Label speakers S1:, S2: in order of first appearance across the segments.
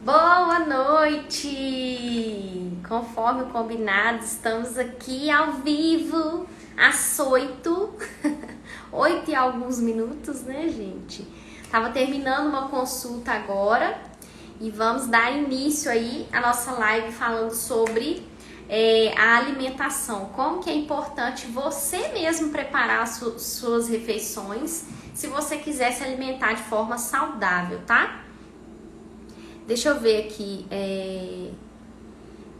S1: Boa noite! Conforme o combinado, estamos aqui ao vivo, às 8, 8 e alguns minutos, né, gente? Tava terminando uma consulta agora e vamos dar início aí à nossa live falando sobre a alimentação. Como que é importante você mesmo preparar suas refeições se você quiser se alimentar de forma saudável, tá? Deixa eu ver aqui,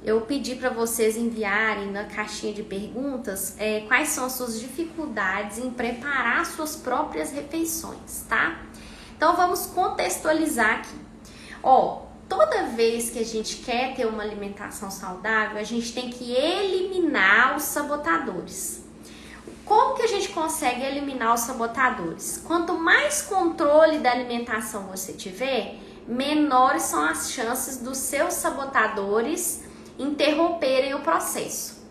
S1: eu pedi para vocês enviarem na caixinha de perguntas quais são as suas dificuldades em preparar suas próprias refeições, tá? Então vamos contextualizar aqui. Toda vez que a gente quer ter uma alimentação saudável, a gente tem que eliminar os sabotadores. Como que a gente consegue eliminar os sabotadores? Quanto mais controle da alimentação você tiver, menores são as chances dos seus sabotadores interromperem o processo.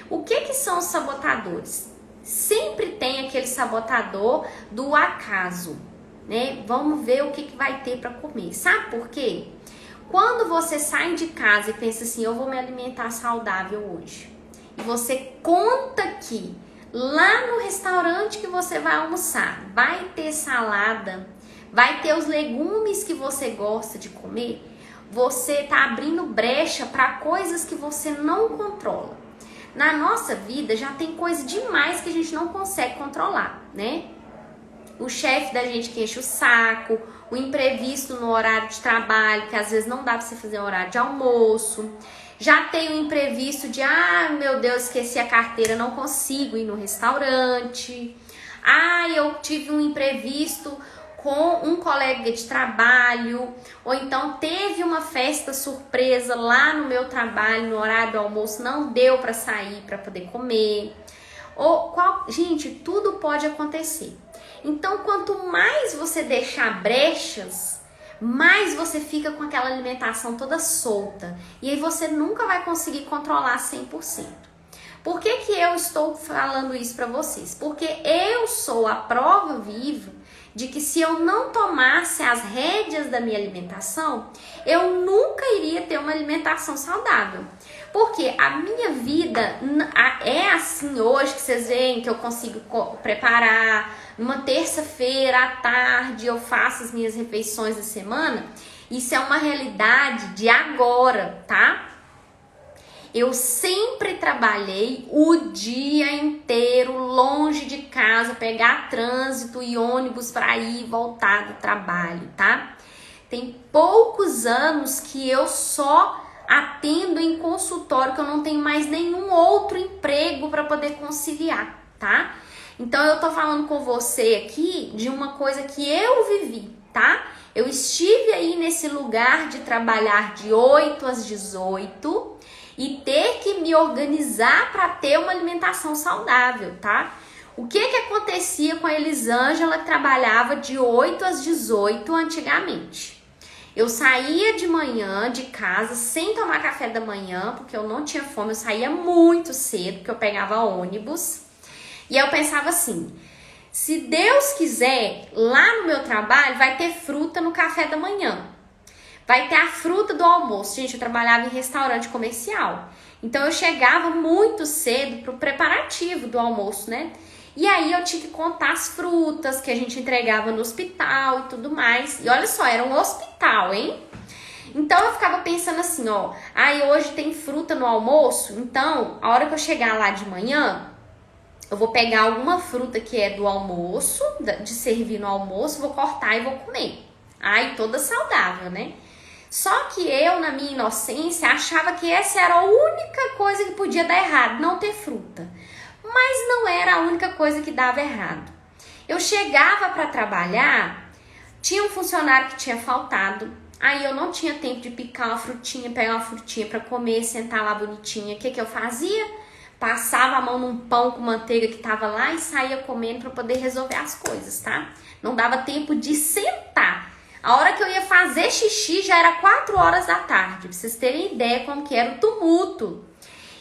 S1: O que são os sabotadores? Sempre tem aquele sabotador do acaso, né? Vamos ver o que vai ter para comer. Sabe por quê? Quando você sai de casa e pensa assim, eu vou me alimentar saudável hoje, e você conta que lá no restaurante que você vai almoçar, vai ter salada, vai ter os legumes que você gosta de comer, você tá abrindo brecha para coisas que você não controla. Na nossa vida já tem coisa demais que a gente não consegue controlar, né? O chefe da gente que enche o saco, o imprevisto no horário de trabalho, que às vezes não dá para você fazer horário de almoço. Já tem o imprevisto de, meu Deus, esqueci a carteira, não consigo ir no restaurante. Eu tive um imprevisto com um colega de trabalho, ou então teve uma festa surpresa lá no meu trabalho, no horário do almoço, não deu para sair para poder comer. Gente, tudo pode acontecer. Então, quanto mais você deixar brechas, mais você fica com aquela alimentação toda solta. E aí você nunca vai conseguir controlar 100%. Por que eu estou falando isso para vocês? Porque eu sou a prova viva de que se eu não tomasse as rédeas da minha alimentação, eu nunca iria ter uma alimentação saudável. Porque a minha vida é assim hoje, que vocês veem que eu consigo preparar. Numa terça-feira à tarde eu faço as minhas refeições da semana. Isso é uma realidade de agora, tá? Eu sempre trabalhei o dia inteiro longe de casa, pegar trânsito e ônibus para ir e voltar do trabalho, tá? Tem poucos anos que eu só atendo em consultório, que eu não tenho mais nenhum outro emprego para poder conciliar, tá? Então eu tô falando com você aqui de uma coisa que eu vivi, tá? Eu estive aí nesse lugar de trabalhar de 8 às 18 e ter que me organizar para ter uma alimentação saudável, tá? O que acontecia com a Elisângela, que trabalhava de 8 às 18 antigamente? Eu saía de manhã de casa sem tomar café da manhã, porque eu não tinha fome, eu saía muito cedo, porque eu pegava ônibus. E eu pensava assim, se Deus quiser, lá no meu trabalho vai ter fruta no café da manhã. Vai ter a fruta do almoço. Gente, eu trabalhava em restaurante comercial. Então eu chegava muito cedo pro preparativo do almoço, né? E aí eu tinha que contar as frutas que a gente entregava no hospital e tudo mais. E olha só, era um hospital, hein? Então eu ficava pensando assim, hoje tem fruta no almoço, então a hora que eu chegar lá de manhã, eu vou pegar alguma fruta que é do almoço, de servir no almoço, vou cortar e vou comer. Toda saudável, né? Só que eu, na minha inocência, achava que essa era a única coisa que podia dar errado, não ter fruta. Mas não era a única coisa que dava errado. Eu chegava para trabalhar, tinha um funcionário que tinha faltado, aí eu não tinha tempo de picar uma frutinha, pegar uma frutinha para comer, sentar lá bonitinha. O que eu fazia? Passava a mão num pão com manteiga que tava lá e saía comendo para poder resolver as coisas, tá? Não dava tempo de sentar. A hora que eu ia fazer xixi já era 4 horas da tarde, pra vocês terem ideia como que era o tumulto.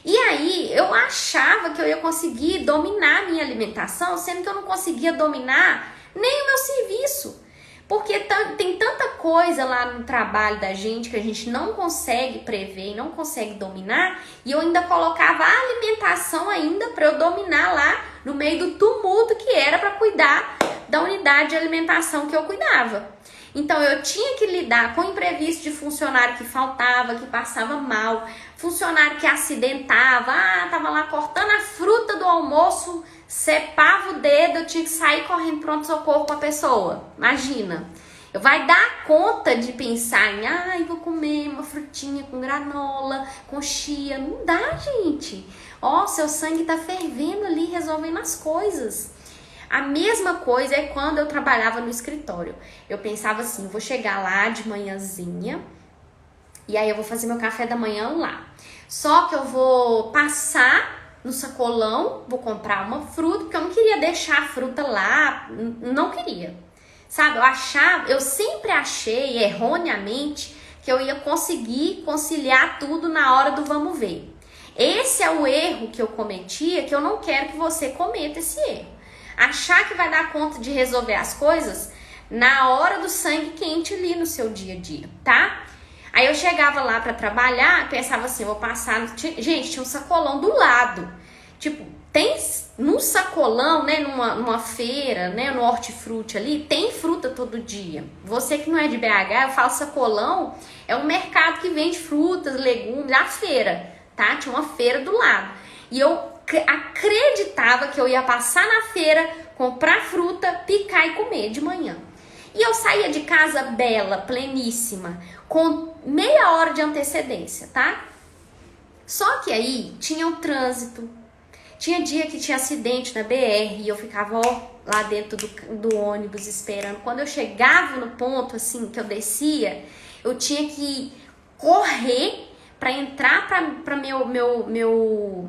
S1: E aí eu achava que eu ia conseguir dominar a minha alimentação, sendo que eu não conseguia dominar nem o meu serviço. Porque tem tanta coisa lá no trabalho da gente que a gente não consegue prever, não consegue dominar, e eu ainda colocava a alimentação ainda para eu dominar lá no meio do tumulto que era para cuidar da unidade de alimentação que eu cuidava. Então eu tinha que lidar com imprevisto de funcionário que faltava, que passava mal, funcionário que acidentava, tava lá cortando a fruta do almoço, cepava o dedo, eu tinha que sair correndo pronto-socorro com a pessoa. Imagina, eu vai dar conta de pensar em, vou comer uma frutinha com granola, com chia. Não dá, gente. Ó, seu sangue tá fervendo ali, resolvendo as coisas. A mesma coisa é quando eu trabalhava no escritório. Eu pensava assim, vou chegar lá de manhãzinha e aí eu vou fazer meu café da manhã lá. Só que eu vou passar no sacolão, vou comprar uma fruta, porque eu não queria deixar a fruta lá, não queria. Sabe, eu sempre achei erroneamente que eu ia conseguir conciliar tudo na hora do vamos ver. Esse é o erro que eu cometia, que eu não quero que você cometa esse erro. Achar que vai dar conta de resolver as coisas na hora do sangue quente ali no seu dia a dia, tá? Aí eu chegava lá pra trabalhar, pensava assim, vou passar... Gente, tinha um sacolão do lado. Tipo, tem num sacolão, né, numa feira, né, no hortifruti ali, tem fruta todo dia. Você que não é de BH, eu falo sacolão, é um mercado que vende frutas, legumes, a feira, tá? Tinha uma feira do lado. E eu acreditava que eu ia passar na feira, comprar fruta, picar e comer de manhã. E eu saía de casa bela, pleníssima, com meia hora de antecedência, tá? Só que aí tinha um trânsito, tinha dia que tinha acidente na BR e eu ficava lá dentro do ônibus esperando. Quando eu chegava no ponto assim que eu descia, eu tinha que correr para entrar para meu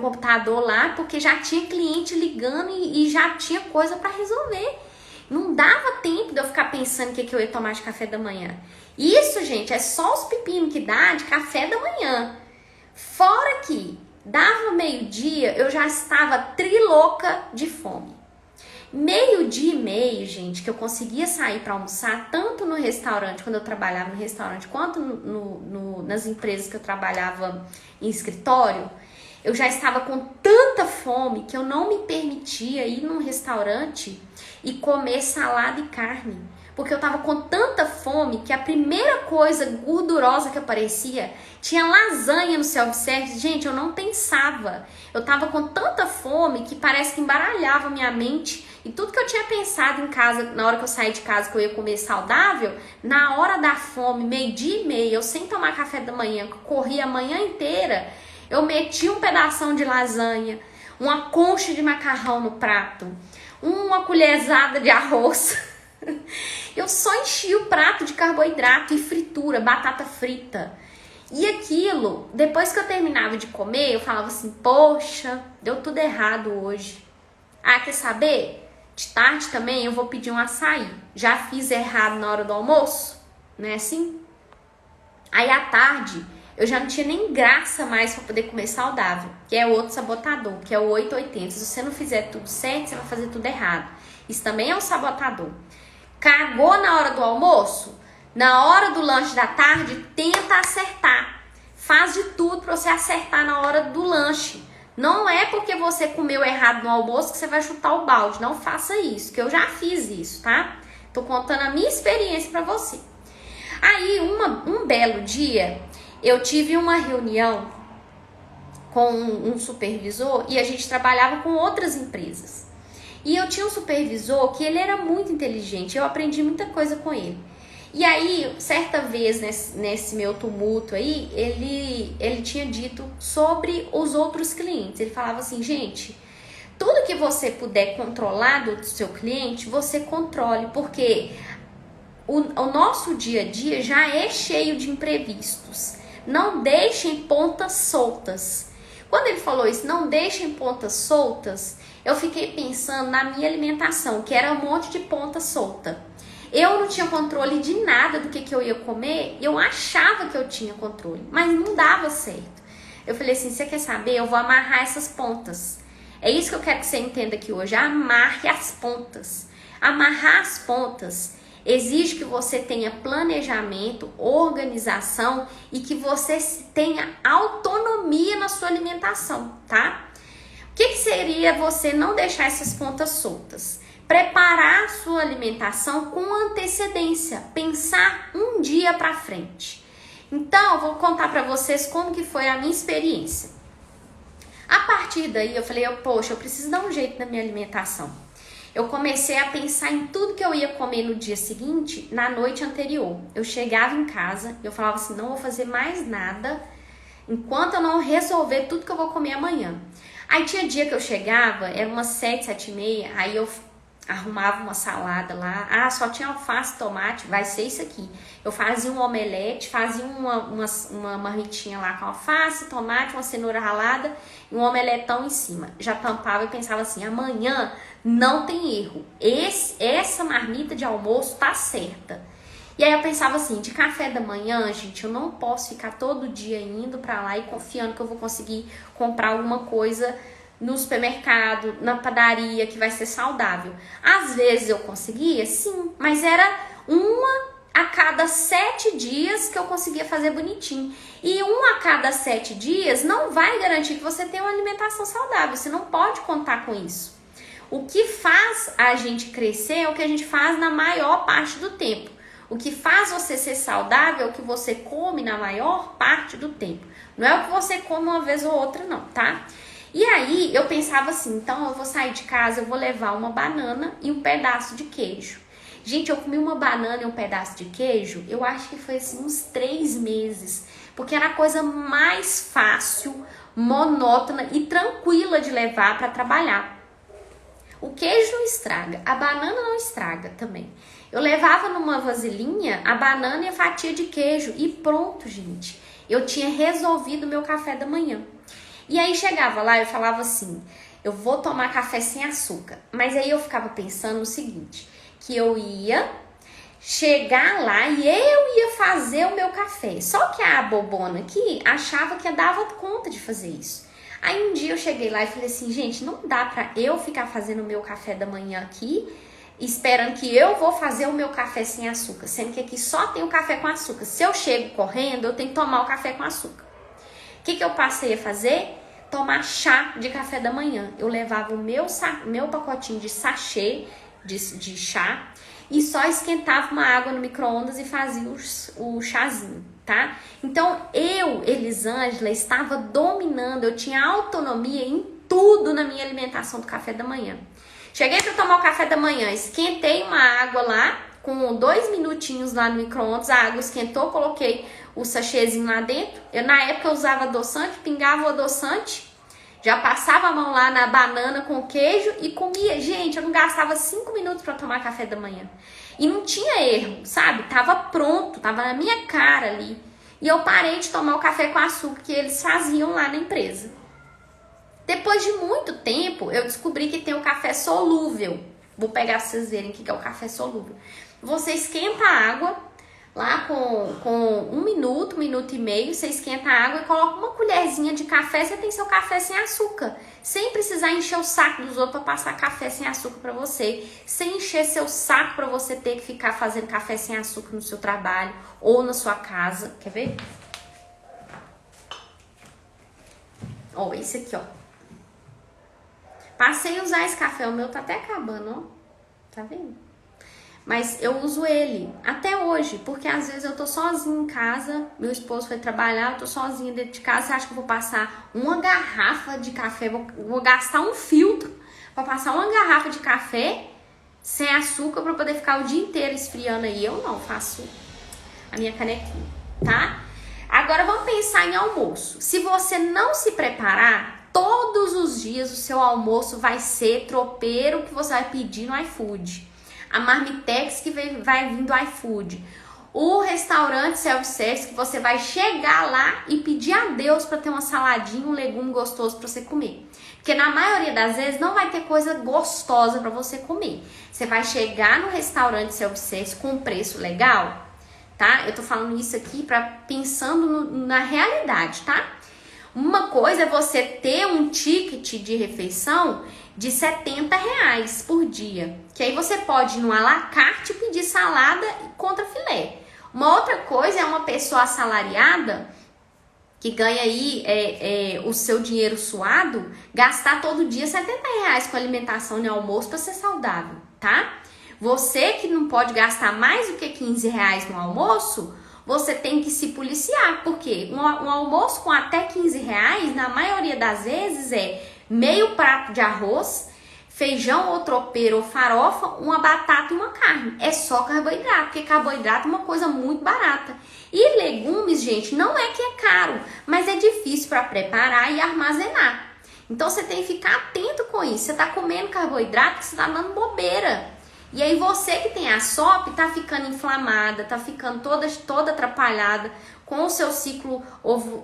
S1: computador lá, porque já tinha cliente ligando e já tinha coisa para resolver. Não dava tempo de eu ficar pensando o que eu ia tomar de café da manhã. Isso, gente, é só os pepinos que dá de café da manhã. Fora que dava meio-dia, eu já estava trilouca de fome. Meio-dia e meio, gente, que eu conseguia sair para almoçar, tanto no restaurante, quando eu trabalhava no restaurante, quanto nas empresas que eu trabalhava em escritório, eu já estava com tanta fome que eu não me permitia ir num restaurante e comer salada e carne. Porque eu estava com tanta fome que a primeira coisa gordurosa que aparecia, tinha lasanha no self-service. Gente, eu não pensava. Eu estava com tanta fome que parece que embaralhava minha mente. E tudo que eu tinha pensado em casa, na hora que eu saí de casa, que eu ia comer saudável, na hora da fome, meio-dia e meia, eu sem tomar café da manhã, corri a manhã inteira, eu meti um pedação de lasanha, uma concha de macarrão no prato, uma colherzada de arroz. Eu só enchi o prato de carboidrato e fritura, batata frita. E aquilo, depois que eu terminava de comer, eu falava assim, poxa, deu tudo errado hoje. Quer saber? De tarde também eu vou pedir um açaí. Já fiz errado na hora do almoço, não é assim? Aí à tarde eu já não tinha nem graça mais para poder comer saudável, que é o outro sabotador, que é o 880. Se você não fizer tudo certo, você vai fazer tudo errado. Isso também é um sabotador. Cagou na hora do almoço? Na hora do lanche da tarde, tenta acertar. Faz de tudo para você acertar na hora do lanche. Não é porque você comeu errado no almoço que você vai chutar o balde. Não faça isso, que eu já fiz isso, tá? Tô contando a minha experiência para você. Aí, um belo dia, eu tive uma reunião com um supervisor e a gente trabalhava com outras empresas. E eu tinha um supervisor que ele era muito inteligente, eu aprendi muita coisa com ele. E aí, certa vez, nesse meu tumulto aí, ele tinha dito sobre os outros clientes. Ele falava assim, gente, tudo que você puder controlar do seu cliente, você controle, porque o nosso dia a dia já é cheio de imprevistos. Não deixem pontas soltas. Quando ele falou isso, não deixem pontas soltas, eu fiquei pensando na minha alimentação, que era um monte de ponta solta. Eu não tinha controle de nada do que eu ia comer, eu achava que eu tinha controle, mas não dava certo. Eu falei assim, você quer saber? Eu vou amarrar essas pontas. É isso que eu quero que você entenda aqui hoje, amarre as pontas. Amarrar as pontas exige que você tenha planejamento, organização e que você tenha autonomia na sua alimentação, tá? O que seria você não deixar essas pontas soltas? Preparar a sua alimentação com antecedência, pensar um dia para frente. Então, eu vou contar para vocês como que foi a minha experiência. A partir daí, eu falei, poxa, eu preciso dar um jeito na minha alimentação. Eu comecei a pensar em tudo que eu ia comer no dia seguinte, na noite anterior. Eu chegava em casa, eu falava assim, não vou fazer mais nada enquanto eu não resolver tudo que eu vou comer amanhã. Aí tinha dia que eu chegava, era umas 7, 7h30, aí eu arrumava uma salada lá, só tinha alface e tomate, vai ser isso aqui. Eu fazia um omelete, fazia uma marmitinha lá com alface, tomate, uma cenoura ralada e um omeletão em cima. Já tampava e pensava assim, amanhã não tem erro, essa marmita de almoço tá certa. E aí eu pensava assim, de café da manhã, gente, eu não posso ficar todo dia indo pra lá e confiando que eu vou conseguir comprar alguma coisa no supermercado, na padaria, que vai ser saudável. Às vezes eu conseguia, sim, mas era uma a cada 7 dias que eu conseguia fazer bonitinho. E um a cada 7 dias não vai garantir que você tenha uma alimentação saudável, você não pode contar com isso. O que faz a gente crescer é o que a gente faz na maior parte do tempo. O que faz você ser saudável é o que você come na maior parte do tempo. Não é o que você come uma vez ou outra, não, tá? E aí eu pensava assim, então eu vou sair de casa, eu vou levar uma banana e um pedaço de queijo. Gente, eu comi uma banana e um pedaço de queijo, eu acho que foi assim uns 3 meses, porque era a coisa mais fácil, monótona e tranquila de levar para trabalhar. O queijo não estraga, a banana não estraga também. Eu levava numa vasilhinha a banana e a fatia de queijo e pronto, gente. Eu tinha resolvido o meu café da manhã. E aí chegava lá, eu falava assim, eu vou tomar café sem açúcar. Mas aí eu ficava pensando no seguinte, que eu ia chegar lá e eu ia fazer o meu café. Só que a bobona aqui achava que eu dava conta de fazer isso. Aí um dia eu cheguei lá e falei assim, gente, não dá pra eu ficar fazendo o meu café da manhã aqui, esperando que eu vou fazer o meu café sem açúcar, sendo que aqui só tem o café com açúcar. Se eu chego correndo, eu tenho que tomar o café com açúcar. O que eu passei a fazer? Tomar chá de café da manhã. Eu levava o meu pacotinho de sachê de chá e só esquentava uma água no micro-ondas e fazia o chazinho, tá? Então, Elisângela, estava dominando, eu tinha autonomia em tudo na minha alimentação do café da manhã. Cheguei para tomar o café da manhã, esquentei uma água lá, com 2 minutinhos lá no micro-ondas, a água esquentou, coloquei o sachêzinho lá dentro. Na época eu usava adoçante, pingava o adoçante, já passava a mão lá na banana com queijo e comia. Gente, eu não gastava 5 minutos para tomar café da manhã. E não tinha erro, sabe? Tava pronto, tava na minha cara ali. E eu parei de tomar o café com açúcar que eles faziam lá na empresa. Depois de muito tempo, eu descobri que tem o café solúvel. Vou pegar pra vocês verem o que é o café solúvel. Você esquenta a água lá com 1 minuto, 1 minuto e meio, você esquenta a água e coloca uma colherzinha de café, você tem seu café sem açúcar. Sem precisar encher o saco dos outros para passar café sem açúcar para você. Sem encher seu saco para você ter que ficar fazendo café sem açúcar no seu trabalho ou na sua casa. Quer ver? Ó, esse aqui, ó. Passei a usar esse café, o meu tá até acabando, ó. Tá vendo? Mas eu uso ele até hoje, porque às vezes eu tô sozinha em casa, meu esposo foi trabalhar, eu tô sozinha dentro de casa, você acha que eu vou passar uma garrafa de café, vou gastar um filtro pra passar uma garrafa de café sem açúcar pra poder ficar o dia inteiro esfriando aí? Eu não, faço a minha canequinha, tá? Agora vamos pensar em almoço. Se você não se preparar, todos os dias o seu almoço vai ser tropeiro que você vai pedir no iFood. A Marmitex que vai vir do iFood. O restaurante self-service que você vai chegar lá e pedir a Deus para ter uma saladinha, um legume gostoso para você comer. Porque na maioria das vezes não vai ter coisa gostosa para você comer. Você vai chegar no restaurante self-service com um preço legal, tá? Eu tô falando isso aqui pensando na realidade, tá? Uma coisa é você ter um ticket de refeição de R$ 70 por dia. Que aí você pode ir no à la carte e pedir salada contra filé. Uma outra coisa é uma pessoa assalariada que ganha aí o seu dinheiro suado, gastar todo dia R$ 70 com alimentação e almoço para ser saudável, tá? Você que não pode gastar mais do que R$ 15 no almoço, você tem que se policiar, porque um almoço com até R$ 15, na maioria das vezes, é meio prato de arroz, feijão ou tropeiro ou farofa, uma batata e uma carne. É só carboidrato, porque carboidrato é uma coisa muito barata. E legumes, gente, não é que é caro, mas é difícil para preparar e armazenar. Então você tem que ficar atento com isso. Você tá comendo carboidrato, você tá dando bobeira. E aí você que tem a SOP tá ficando inflamada, tá ficando toda atrapalhada, com o seu ciclo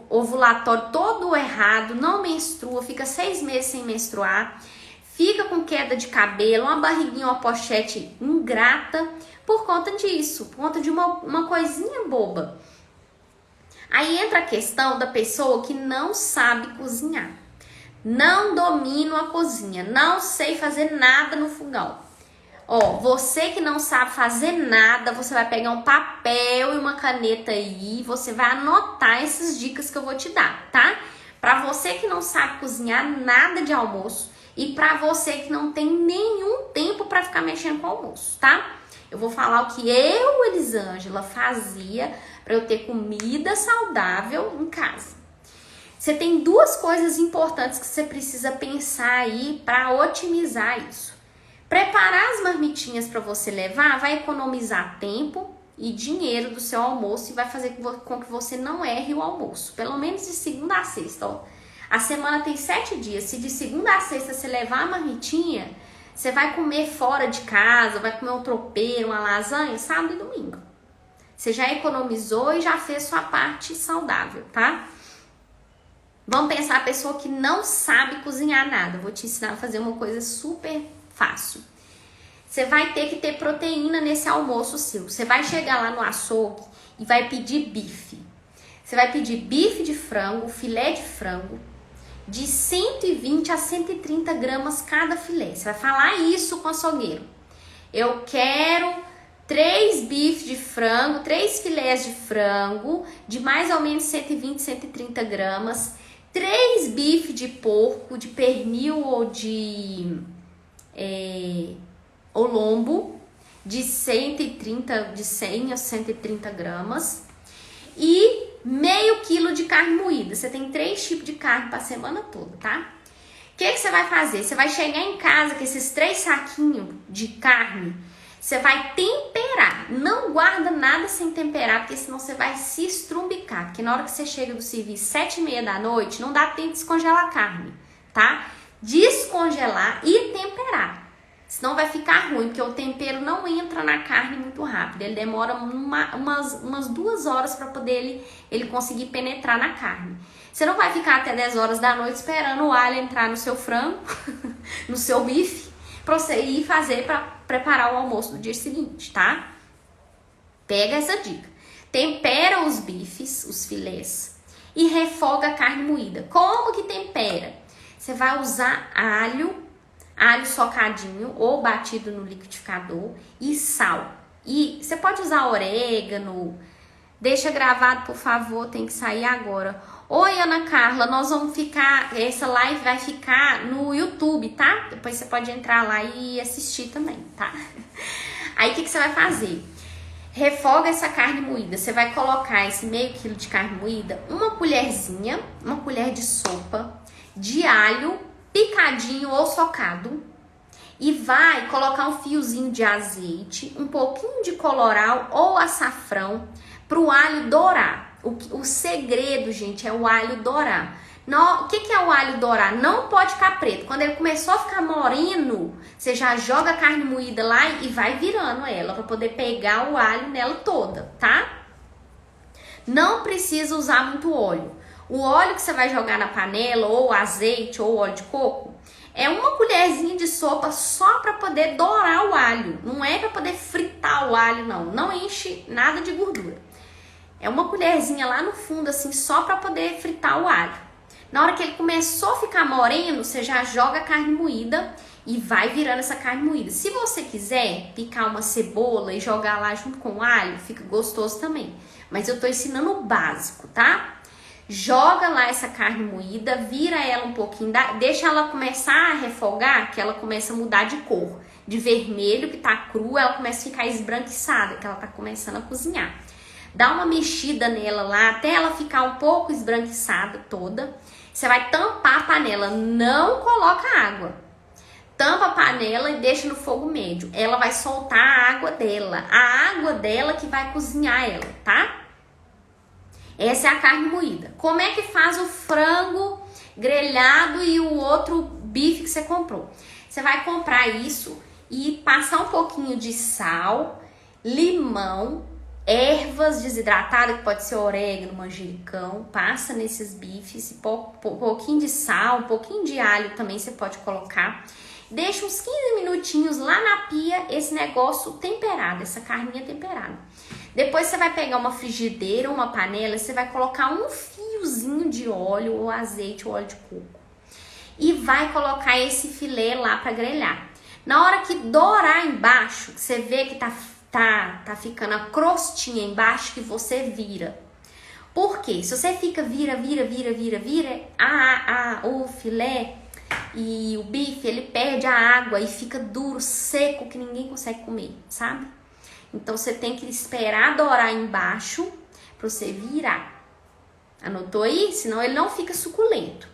S1: ovulatório todo errado, não menstrua, fica 6 meses sem menstruar, fica com queda de cabelo, uma barriguinha, uma pochete ingrata, por conta disso, por conta de uma coisinha boba. Aí entra a questão da pessoa que não sabe cozinhar. Não domino a cozinha, não sei fazer nada no fogão. Ó, você que não sabe fazer nada, você vai pegar um papel e uma caneta aí, você vai anotar essas dicas que eu vou te dar, tá? Pra você que não sabe cozinhar nada de almoço e pra você que não tem nenhum tempo pra ficar mexendo com o almoço, tá? Eu vou falar o que eu, Elisângela, fazia pra eu ter comida saudável em casa. Você tem duas coisas importantes que você precisa pensar aí pra otimizar isso. Preparar as marmitinhas para você levar vai economizar tempo e dinheiro do seu almoço e vai fazer com que você não erre o almoço. Pelo menos de segunda a sexta, ó. A semana tem 7 dias. Se de segunda a sexta você levar a marmitinha, você vai comer fora de casa, vai comer um tropeiro, uma lasanha, sábado e domingo. Você já economizou e já fez sua parte saudável, tá? Vamos pensar a pessoa que não sabe cozinhar nada. Eu vou te ensinar a fazer uma coisa super fácil. Você vai ter que ter proteína nesse almoço seu. Você vai chegar lá no açougue e vai pedir bife. Você vai pedir bife de frango, filé de frango, de 120 a 130 gramas cada filé. Você vai falar isso com o açougueiro. Eu quero 3 bifes de frango, 3 filés de frango, de mais ou menos 120, 130 gramas, 3 bifes de porco, de pernil ou de o lombo de 100 a 130 gramas e meio quilo de carne moída. Você tem 3 tipos de carne para a semana toda, tá? O que você vai fazer? Você vai chegar em casa com esses 3 saquinhos de carne, você vai temperar. Não guarda nada sem temperar, porque senão você vai se estrumbicar. Porque na hora que você chega do serviço 7h30 da noite, não dá tempo de descongelar a carne, tá? Descongelar e temperar. Senão vai ficar ruim, porque o tempero não entra na carne muito rápido. Ele demora umas 2 horas para poder ele conseguir penetrar na carne. Você não vai ficar até 10 horas da noite esperando o alho entrar no seu frango, no seu bife, para você ir fazer para preparar o almoço do dia seguinte, tá? Pega essa dica. Tempera os bifes, os filés, e refoga a carne moída. Como que tempera? Você vai usar alho socadinho ou batido no liquidificador e sal. E você pode usar orégano. Deixa gravado, por favor, tem que sair agora. Oi, Ana Carla, nós vamos ficar... Essa live vai ficar no YouTube, tá? Depois você pode entrar lá e assistir também, tá? Aí, o que você vai fazer? Refoga essa carne moída. Você vai colocar esse meio quilo de carne moída, uma colherzinha, uma colher de sopa de alho picadinho ou socado, e vai colocar um fiozinho de azeite, um pouquinho de colorau ou açafrão para o alho dourar. O segredo, gente, é o alho dourar. O que é o alho dourar? Não pode ficar preto. Quando ele começou a ficar moreno, você já joga a carne moída lá e vai virando ela para poder pegar o alho nela toda, tá? Não precisa usar muito óleo. O óleo que você vai jogar na panela, ou azeite, ou óleo de coco, é uma colherzinha de sopa só para poder dourar o alho. Não é para poder fritar o alho, não. Não enche nada de gordura. É uma colherzinha lá no fundo, assim, só para poder fritar o alho. Na hora que ele começou a ficar moreno, você já joga a carne moída e vai virando essa carne moída. Se você quiser picar uma cebola e jogar lá junto com o alho, fica gostoso também. Mas eu tô ensinando o básico, tá? Joga lá essa carne moída, vira ela um pouquinho, deixa ela começar a refogar, que ela começa a mudar de cor. De vermelho, que tá cru, ela começa a ficar esbranquiçada, que ela tá começando a cozinhar. Dá uma mexida nela lá, até ela ficar um pouco esbranquiçada toda. Você vai tampar a panela, não coloca água. Tampa a panela e deixa no fogo médio. Ela vai soltar a água dela que vai cozinhar ela, tá? Essa é a carne moída. Como é que faz o frango grelhado e o outro bife que você comprou? Você vai comprar isso e passar um pouquinho de sal, limão, ervas desidratadas, que pode ser orégano, manjericão, passa nesses bifes, um pouquinho de sal, um pouquinho de alho também você pode colocar. Deixa uns 15 minutinhos lá na pia esse negócio temperado, essa carninha temperada. Depois você vai pegar uma frigideira ou uma panela, você vai colocar um fiozinho de óleo ou azeite ou óleo de coco. E vai colocar esse filé lá para grelhar. Na hora que dourar embaixo, que você vê que tá ficando a crostinha embaixo, que você vira. Por quê? Se você fica vira, o filé e o bife, ele perde a água e fica duro, seco, que ninguém consegue comer, sabe? Então você tem que esperar dourar embaixo para você virar. Anotou aí? Senão ele não fica suculento.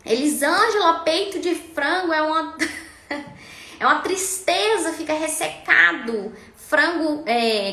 S1: Elisângela, peito de frango é uma é uma tristeza, fica ressecado. Frango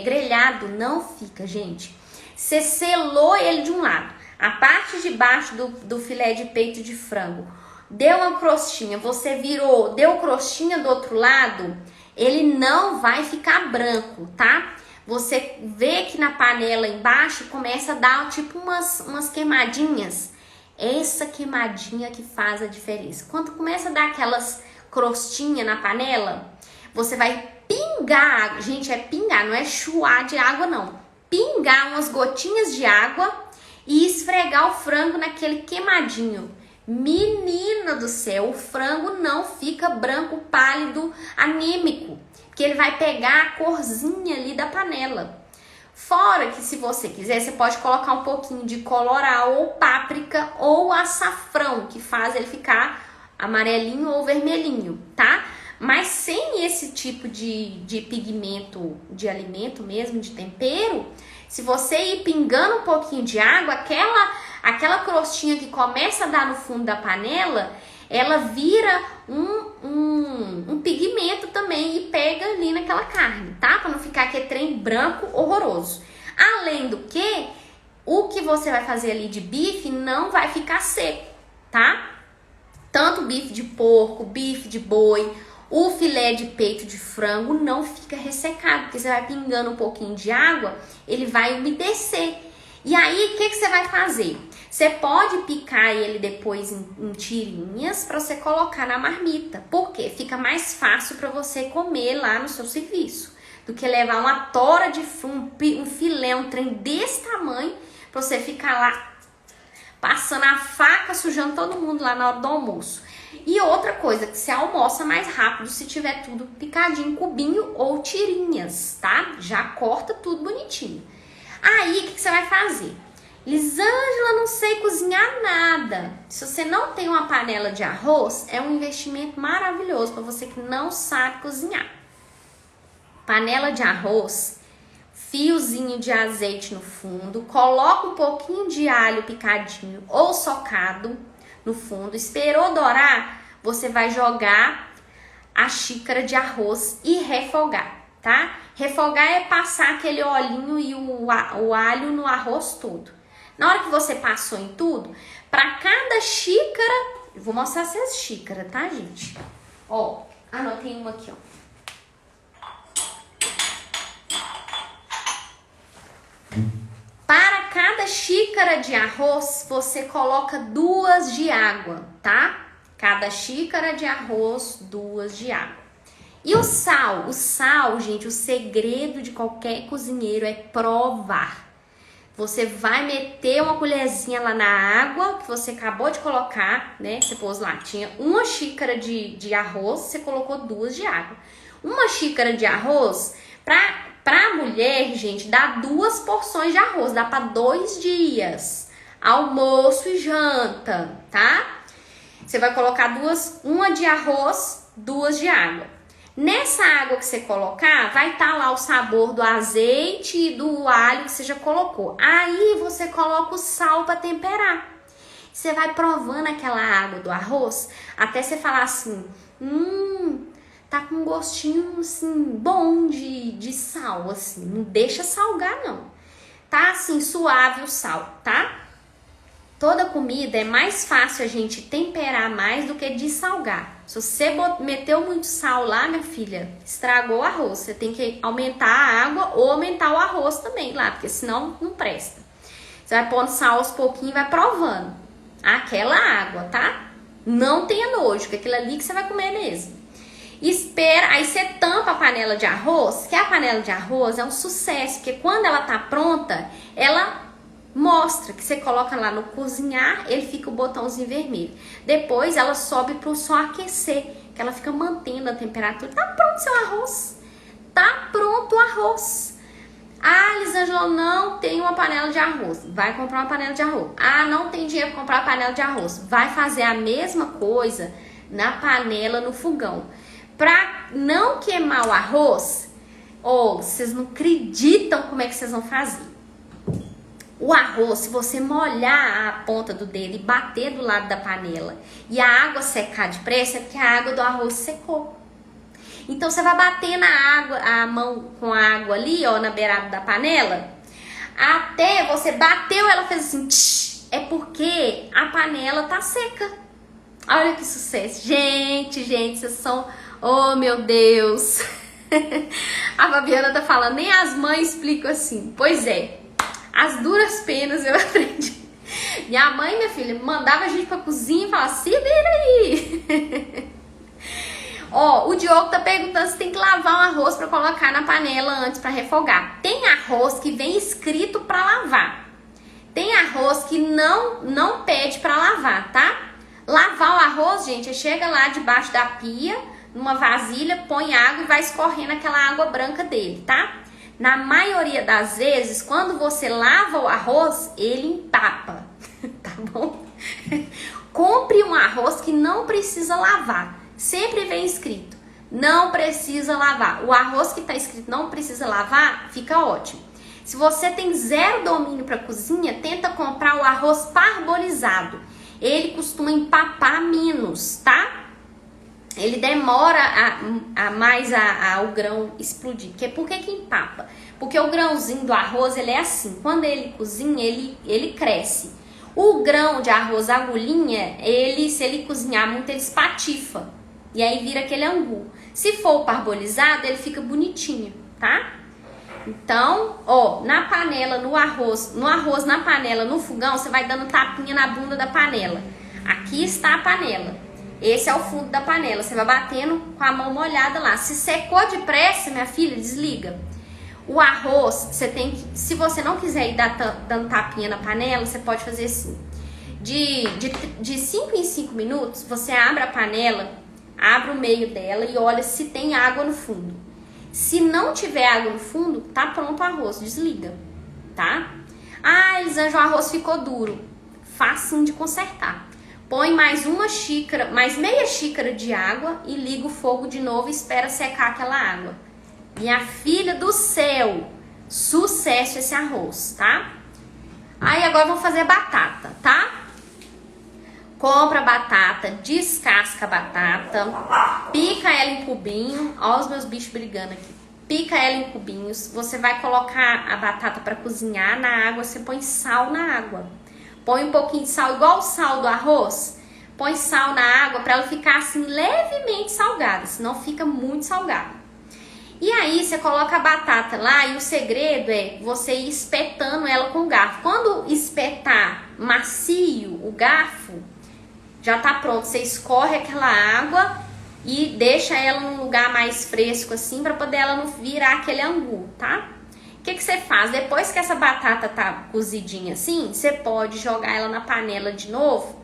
S1: grelhado não fica, gente. Você selou ele de um lado, a parte de baixo do filé de peito de frango deu uma crostinha, você virou, deu crostinha do outro lado, ele não vai ficar branco, tá? Você vê que na panela embaixo começa a dar tipo umas queimadinhas. Essa queimadinha que faz a diferença. Quando começa a dar aquelas crostinhas na panela, você vai pingar água. Gente, é pingar, não é chuar de água, não. Pingar umas gotinhas de água e esfregar o frango naquele queimadinho. Menina do céu, o frango não fica branco, pálido, anêmico, porque ele vai pegar a corzinha ali da panela. Fora que, se você quiser, você pode colocar um pouquinho de colorau ou páprica ou açafrão, que faz ele ficar amarelinho ou vermelhinho, tá? Mas sem esse tipo de pigmento de alimento mesmo, de tempero, se você ir pingando um pouquinho de água, aquela crostinha que começa a dar no fundo da panela, ela vira um pigmento também e pega ali naquela carne, tá? Pra não ficar aquele trem branco horroroso. Além do que, o que você vai fazer ali de bife não vai ficar seco, tá? Tanto bife de porco, bife de boi, o filé de peito de frango não fica ressecado, porque você vai pingando um pouquinho de água, ele vai umedecer. E aí, o que você vai fazer? Você pode picar ele depois em tirinhas para você colocar na marmita. Por quê? Fica mais fácil para você comer lá no seu serviço do que levar uma tora de um filé, um trem desse tamanho, para você ficar lá passando a faca, sujando todo mundo lá na hora do almoço. E outra coisa, que você almoça mais rápido se tiver tudo picadinho em cubinho ou tirinhas, tá? Já corta tudo bonitinho. Aí, o que você vai fazer? Lisângela, não sei cozinhar nada. Se você não tem uma panela de arroz, é um investimento maravilhoso para você que não sabe cozinhar. Panela de arroz, fiozinho de azeite no fundo, coloca um pouquinho de alho picadinho ou socado no fundo, esperou dourar, você vai jogar a xícara de arroz e refogar, tá? Refogar é passar aquele olhinho e o alho no arroz todo. Na hora que você passou em tudo, para cada xícara, eu vou mostrar essas xícaras, tá, gente? Ó, anotei uma aqui, ó. Para cada xícara de arroz, você coloca 2 de água, tá? Cada xícara de arroz, 2 de água. E o sal? O sal, gente, o segredo de qualquer cozinheiro é provar. Você vai meter uma colherzinha lá na água que você acabou de colocar, né? Você pôs lá, tinha 1 xícara de arroz, você colocou 2 de água. 1 xícara de arroz, pra mulher, gente, dá 2 porções de arroz, dá para 2 dias, almoço e janta, tá? Você vai colocar 1 de arroz, 2 de água. Nessa água que você colocar, vai estar lá o sabor do azeite e do alho que você já colocou. Aí você coloca o sal para temperar. Você vai provando aquela água do arroz até você falar assim, tá com um gostinho assim bom de sal, assim. Não deixa salgar não. Tá assim suave o sal, tá? Toda comida é mais fácil a gente temperar mais do que dessalgar. Se você meteu muito sal lá, minha filha, estragou o arroz. Você tem que aumentar a água ou aumentar o arroz também lá, porque senão não presta. Você vai pondo sal aos pouquinhos e vai provando aquela água, tá? Não tenha nojo, que aquilo ali que você vai comer mesmo. Espera, aí você tampa a panela de arroz, que a panela de arroz é um sucesso, porque quando ela tá pronta, ela mostra que você coloca lá no cozinhar, ele fica o botãozinho vermelho. Depois ela sobe para só aquecer, que ela fica mantendo a temperatura. Tá pronto seu arroz. Tá pronto o arroz. Ah, Elisângela, não tem uma panela de arroz. Vai comprar uma panela de arroz. Ah, não tem dinheiro para comprar a panela de arroz. Vai fazer a mesma coisa na panela, no fogão. Para não queimar o arroz, vocês não acreditam como é que vocês vão fazer. O arroz, se você molhar a ponta do dedo e bater do lado da panela e a água secar depressa, é porque a água do arroz secou. Então você vai bater na água, a mão com a água ali, ó, na beirada da panela, até você bateu, ela fez assim, tsh, é porque a panela tá seca. Olha que sucesso. Gente, vocês são, oh meu Deus. A Fabiana tá falando, nem as mães explicam assim. Pois é. As duras penas eu aprendi. Minha mãe, minha filha, mandava a gente pra cozinha e falava, se vira aí. O Diogo tá perguntando se tem que lavar o arroz pra colocar na panela antes pra refogar. Tem arroz que vem escrito pra lavar. Tem arroz que não pede pra lavar, tá? Lavar o arroz, gente, chega lá debaixo da pia, numa vasilha, põe água e vai escorrendo aquela água branca dele, tá? Na maioria das vezes, quando você lava o arroz, ele empapa, tá bom? Compre um arroz que não precisa lavar. Sempre vem escrito, não precisa lavar. O arroz que tá escrito não precisa lavar, fica ótimo. Se você tem zero domínio para cozinha, tenta comprar o arroz parbolizado. Ele costuma empapar menos, tá? Ele demora o grão explodir. Por que empapa? Porque o grãozinho do arroz, ele é assim. Quando ele cozinha, ele cresce. O grão de arroz agulhinha, se ele cozinhar muito, ele espatifa. E aí vira aquele angu. Se for parbolizado, ele fica bonitinho, tá? Então, na panela, no arroz na panela, no fogão, você vai dando tapinha na bunda da panela. Aqui está a panela. Esse é o fundo da panela. Você vai batendo com a mão molhada lá. Se secou depressa, minha filha, desliga. O arroz, se você não quiser ir dando tapinha na panela, você pode fazer assim. De 5 em 5 minutos, você abre a panela, abre o meio dela e olha se tem água no fundo. Se não tiver água no fundo, tá pronto o arroz. Desliga, tá? Ah, Elisângela, o arroz ficou duro. Facinho de consertar. Põe mais meia xícara de água e liga o fogo de novo e espera secar aquela água. Minha filha do céu, sucesso esse arroz, tá? Aí agora vamos fazer batata, tá? Compra a batata, descasca a batata, pica ela em cubinho. Ó os meus bichos brigando aqui. Pica ela em cubinhos. Você vai colocar a batata para cozinhar na água, você põe sal na água. Põe um pouquinho de sal, igual o sal do arroz. Põe sal na água para ela ficar assim levemente salgada, senão fica muito salgada. E aí você coloca a batata lá e o segredo é você ir espetando ela com o garfo. Quando espetar macio o garfo, já tá pronto. Você escorre aquela água e deixa ela num lugar mais fresco assim para poder ela não virar aquele angu, tá? O que você faz? Depois que essa batata tá cozidinha assim, você pode jogar ela na panela de novo.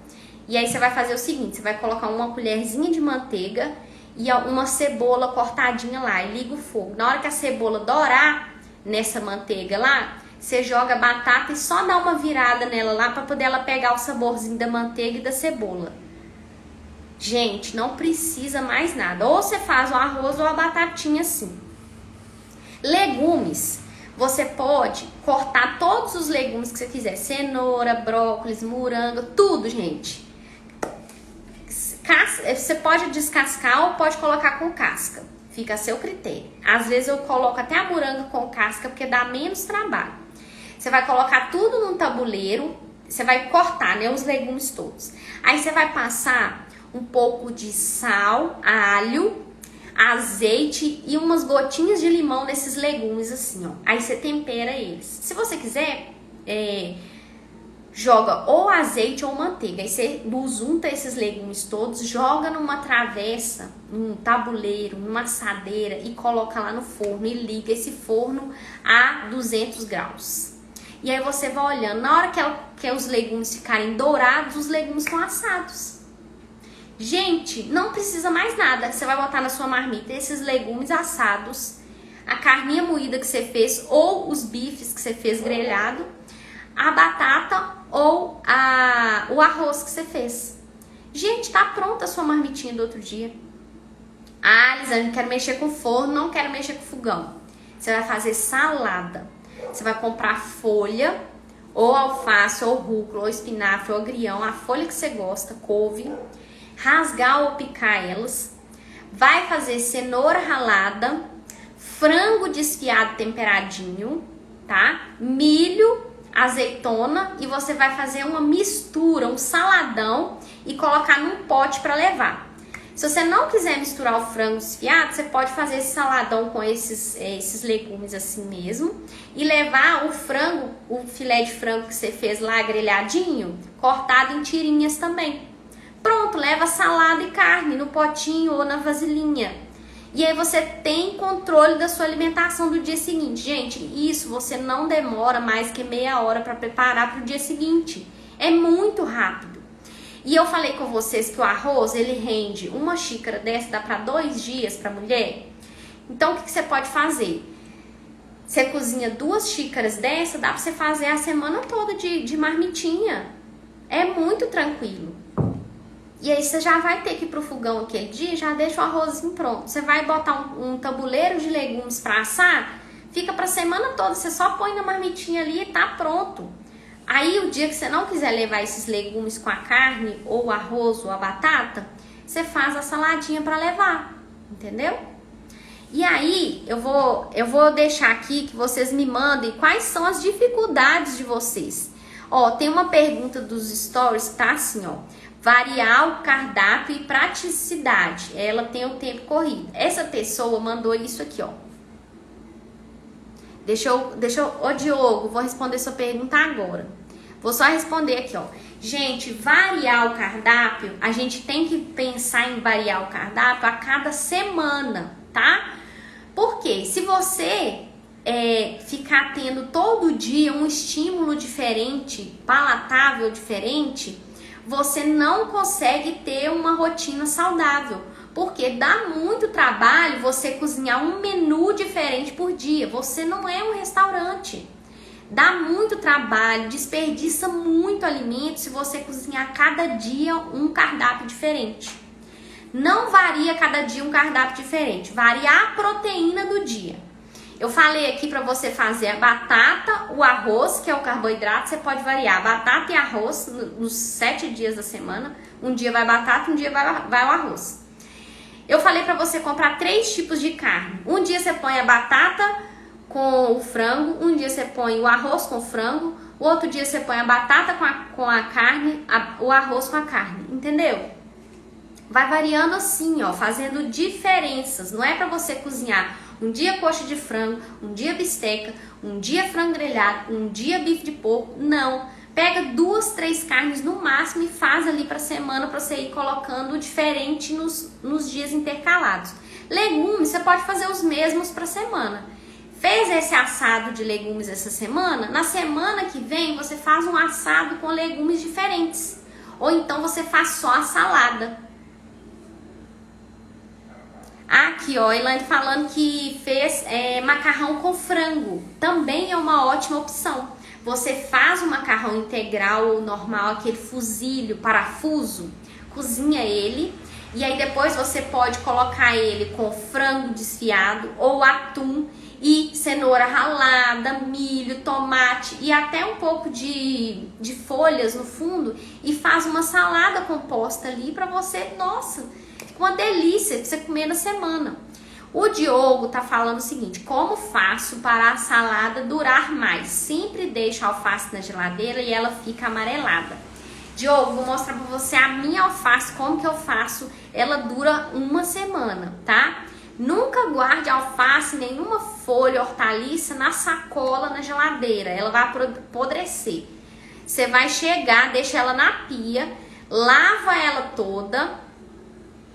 S1: E aí você vai fazer o seguinte, você vai colocar uma colherzinha de manteiga e uma cebola cortadinha lá e liga o fogo. Na hora que a cebola dourar nessa manteiga lá, você joga a batata e só dá uma virada nela lá para poder ela pegar o saborzinho da manteiga e da cebola. Gente, não precisa mais nada. Ou você faz o arroz ou a batatinha assim. Legumes. Você pode cortar todos os legumes que você quiser. Cenoura, brócolis, moranga, tudo, gente. Você pode descascar ou pode colocar com casca. Fica a seu critério. Às vezes eu coloco até a moranga com casca porque dá menos trabalho. Você vai colocar tudo num tabuleiro. Você vai cortar, né, os legumes todos. Aí você vai passar um pouco de sal, alho, azeite e umas gotinhas de limão nesses legumes assim, ó. Aí você tempera eles. Se você quiser, joga ou azeite ou manteiga. Aí você unta esses legumes todos, joga numa travessa, num tabuleiro, numa assadeira e coloca lá no forno e liga esse forno a 200 graus. E aí você vai olhando, na hora que os legumes ficarem dourados, os legumes estão assados. Gente, não precisa mais nada. Você vai botar na sua marmita esses legumes assados, a carninha moída que você fez ou os bifes que você fez grelhado, a batata ou o arroz que você fez. Gente, tá pronta a sua marmitinha do outro dia. Ah, Lisane, quero mexer com forno, não quero mexer com fogão. Você vai fazer salada. Você vai comprar folha, ou alface, ou rúcula, ou espinafre, ou agrião, a folha que você gosta, couve, rasgar ou picar elas. Vai fazer cenoura ralada, frango desfiado temperadinho, tá? Milho, azeitona e você vai fazer uma mistura, um saladão e colocar num pote para levar. Se você não quiser misturar o frango desfiado, você pode fazer esse saladão com esses legumes assim mesmo e levar o frango, o filé de frango que você fez lá grelhadinho, cortado em tirinhas também. Pronto, leva salada e carne no potinho ou na vasilhinha. E aí você tem controle da sua alimentação do dia seguinte. Gente, isso você não demora mais que meia hora para preparar para o dia seguinte. É muito rápido. E eu falei com vocês que o arroz, ele rende uma xícara dessa, dá para 2 dias para mulher. Então, o que você pode fazer? Você cozinha 2 xícaras dessa, dá para você fazer a semana toda de marmitinha. É muito tranquilo. E aí você já vai ter que ir pro fogão aquele dia, já deixa o arrozinho pronto. Você vai botar um tabuleiro de legumes para assar, fica pra semana toda, você só põe na marmitinha ali e tá pronto. Aí o dia que você não quiser levar esses legumes com a carne, ou o arroz, ou a batata, você faz a saladinha para levar, entendeu? E aí eu vou deixar aqui que vocês me mandem quais são as dificuldades de vocês. Ó, tem uma pergunta dos stories, tá assim, ó. Variar o cardápio e praticidade. Ela tem o tempo corrido. Essa pessoa mandou isso aqui, ó. Ô Diogo, vou responder sua pergunta agora. Vou só responder aqui, ó. Gente, variar o cardápio, a gente tem que pensar em variar o cardápio a cada semana, tá? Porque se você ficar tendo todo dia um estímulo diferente, palatável diferente, você não consegue ter uma rotina saudável. Porque dá muito trabalho você cozinhar um menu diferente por dia. Você não é um restaurante. Dá muito trabalho, desperdiça muito alimento se você cozinhar cada dia um cardápio diferente. Não varia cada dia um cardápio diferente. Varia a proteína do dia. Eu falei aqui para você fazer a batata, o arroz, que é o carboidrato, você pode variar batata e arroz nos 7 dias da semana. Um dia vai batata, um dia vai o arroz. Eu falei pra você comprar 3 tipos de carne. Um dia você põe a batata com o frango, um dia você põe o arroz com o frango, o outro dia você põe a batata com a carne, o arroz com a carne, entendeu? Vai variando assim, ó, fazendo diferenças. Não é pra você cozinhar um dia coxa de frango, um dia bisteca, um dia frango grelhado, um dia bife de porco, não. Pega 2, 3 carnes no máximo e faz ali pra semana pra você ir colocando diferente nos dias intercalados. Legumes, você pode fazer os mesmos pra semana. Fez esse assado de legumes essa semana? Na semana que vem você faz um assado com legumes diferentes. Ou então você faz só a salada. Aqui, ó, Elaine falando que fez macarrão com frango. Também é uma ótima opção. Você faz o macarrão integral ou normal, aquele fuzilho, parafuso, cozinha ele. E aí depois você pode colocar ele com frango desfiado ou atum e cenoura ralada, milho, tomate e até um pouco de folhas no fundo. E faz uma salada composta ali pra você, nossa, uma delícia de você comer na semana. O Diogo tá falando o seguinte: como faço para a salada durar mais? Sempre deixo a alface na geladeira e ela fica amarelada. Diogo, vou mostrar pra você a minha alface, como que eu faço. Ela dura uma semana, tá? Nunca guarde alface, nenhuma folha, hortaliça na sacola na geladeira. Ela vai apodrecer. Você vai chegar, deixa ela na pia, lava ela toda,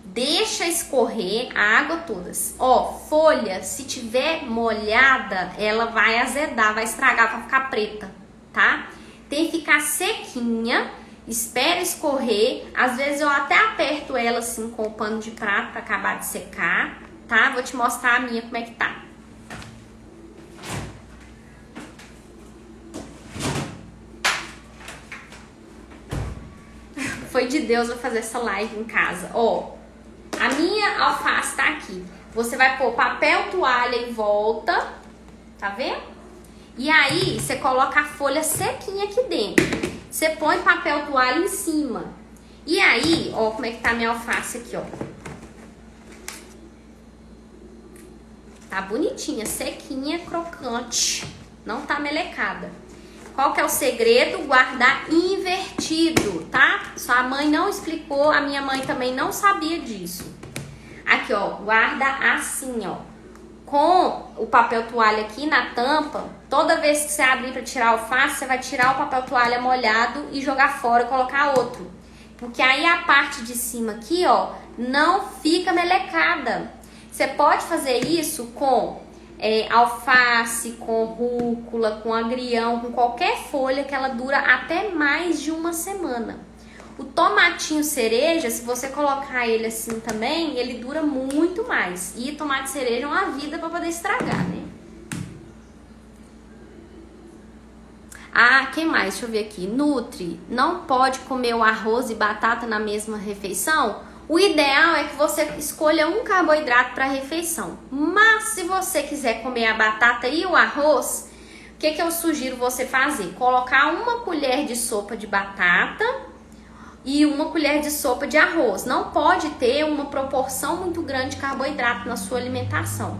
S1: deixa escorrer a água toda. Ó, folha, se tiver molhada, ela vai azedar, vai estragar, vai ficar preta, tá? Tem que ficar sequinha, espera escorrer. Às vezes eu até aperto ela assim com o pano de prato pra acabar de secar, tá? Vou te mostrar a minha como é que tá. Foi de Deus eu fazer essa live em casa, ó. A minha alface tá aqui. Você vai pôr papel toalha em volta, tá vendo? E aí, você coloca a folha sequinha aqui dentro. Você põe papel toalha em cima. E aí, ó, como é que tá a minha alface aqui, ó. Tá bonitinha, sequinha, crocante. Não tá melecada. Qual que é o segredo? Guardar invertido, tá? Sua mãe não explicou, a minha mãe também não sabia disso. Aqui, ó, guarda assim, ó. Com o papel toalha aqui na tampa, toda vez que você abrir pra tirar a alface, você vai tirar o papel toalha molhado e jogar fora e colocar outro. Porque aí a parte de cima aqui, ó, não fica melecada. Você pode fazer isso com alface, com rúcula, com agrião, com qualquer folha que ela dura até mais de uma semana. O tomatinho cereja, se você colocar ele assim também, ele dura muito mais. E tomate cereja é uma vida para poder estragar, né? Ah, quem mais? Deixa eu ver aqui. Nutri, não pode comer o arroz e batata na mesma refeição? O ideal é que você escolha um carboidrato para a refeição. Mas se você quiser comer a batata e o arroz, o que eu sugiro você fazer? Colocar uma colher de sopa de batata e uma colher de sopa de arroz. Não pode ter uma proporção muito grande de carboidrato na sua alimentação,